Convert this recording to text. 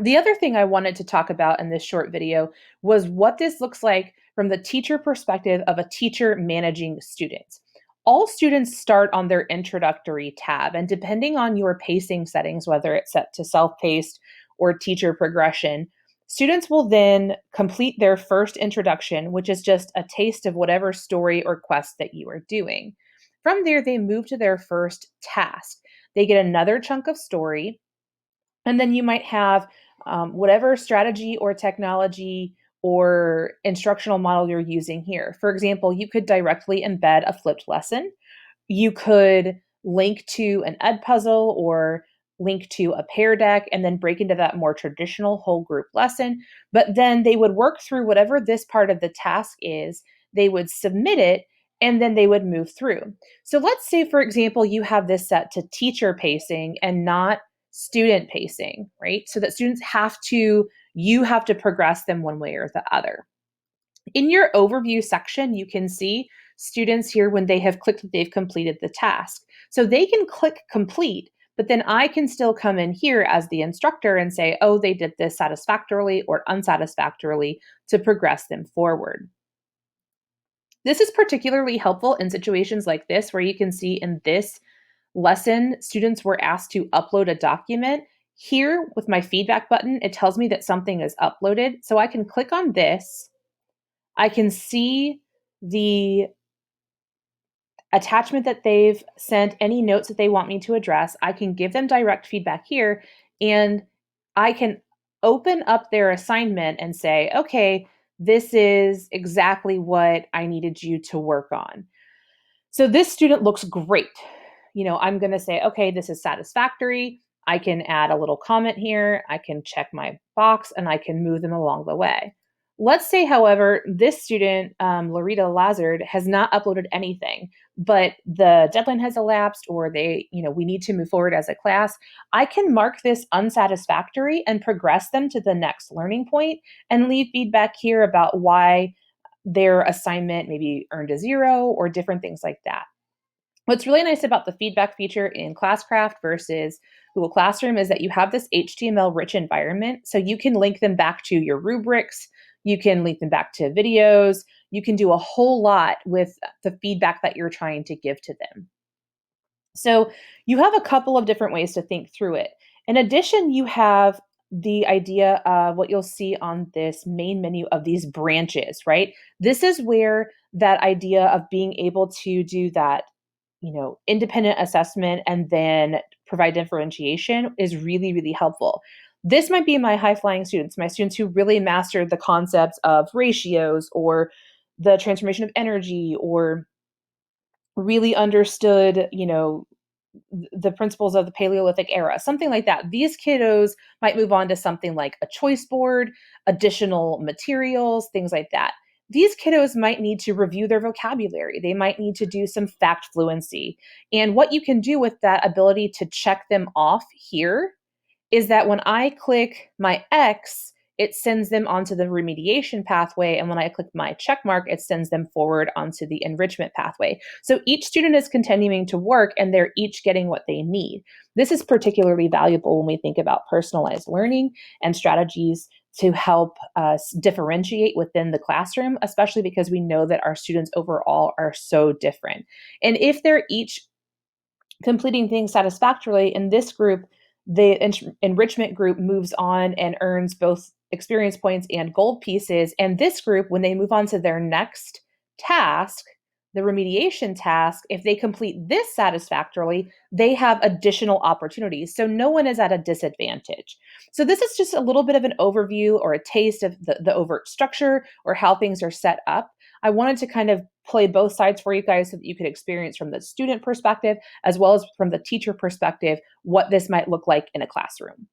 The other thing I wanted to talk about in this short video was what this looks like from the teacher perspective of a teacher managing students. All students start on their introductory tab, and depending on your pacing settings, whether it's set to self-paced or teacher progression, students will then complete their first introduction, which is just a taste of whatever story or quest that you are doing. From there, they move to their first task. They get another chunk of story, and then you might have whatever strategy or technology or instructional model you're using here. For example, you could directly embed a flipped lesson. You could link to an ed puzzle or link to a pair deck and then break into that more traditional whole group lesson. But then they would work through whatever this part of the task is, they would submit it, and then they would move through. So let's say, for example, you have this set to teacher pacing and not student pacing, right? So that students you have to progress them one way or the other. In your overview section, you can see students here when they have clicked that they've completed the task. So they can click complete, but then I can still come in here as the instructor and say, oh, they did this satisfactorily or unsatisfactorily to progress them forward. This is particularly helpful in situations like this, where you can see in this lesson, students were asked to upload a document. Here with my feedback button, it tells me that something is uploaded. So I can click on this. I can see the attachment that they've sent, any notes that they want me to address. I can give them direct feedback here, and I can open up their assignment and say, okay, this is exactly what I needed you to work on. So this student looks great. I'm going to say, okay, this is satisfactory. I can add a little comment here. I can check my box and I can move them along the way. Let's say, however, this student, Larita Lazard, has not uploaded anything, but the deadline has elapsed, or we need to move forward as a class. I can mark this unsatisfactory and progress them to the next learning point and leave feedback here about why their assignment maybe earned a 0 or different things like that. What's really nice about the feedback feature in Classcraft versus Google Classroom is that you have this HTML-rich environment, so you can link them back to your rubrics, you can link them back to videos, you can do a whole lot with the feedback that you're trying to give to them. So you have a couple of different ways to think through it. In addition, you have the idea of what you'll see on this main menu of these branches, right? This is where that idea of being able to do that independent assessment and then provide differentiation is really, really helpful. This might be my high-flying students, my students who really mastered the concepts of ratios or the transformation of energy, or really understood, the principles of the Paleolithic era, something like that. These kiddos might move on to something like a choice board, additional materials, things like that. These kiddos might need to review their vocabulary. They might need to do some fact fluency. And what you can do with that ability to check them off here is that when I click my X, it sends them onto the remediation pathway. And when I click my check mark, it sends them forward onto the enrichment pathway. So each student is continuing to work and they're each getting what they need. This is particularly valuable when we think about personalized learning and strategies to help us differentiate within the classroom, especially because we know that our students overall are so different. And if they're each completing things satisfactorily in this group, the enrichment group moves on and earns both experience points and gold pieces. And this group, when they move on to their next task, the remediation task, if they complete this satisfactorily, they have additional opportunities. So no one is at a disadvantage. So this is just a little bit of an overview or a taste of the overt structure or how things are set up. I wanted to kind of play both sides for you guys so that you could experience from the student perspective as well as from the teacher perspective what this might look like in a classroom.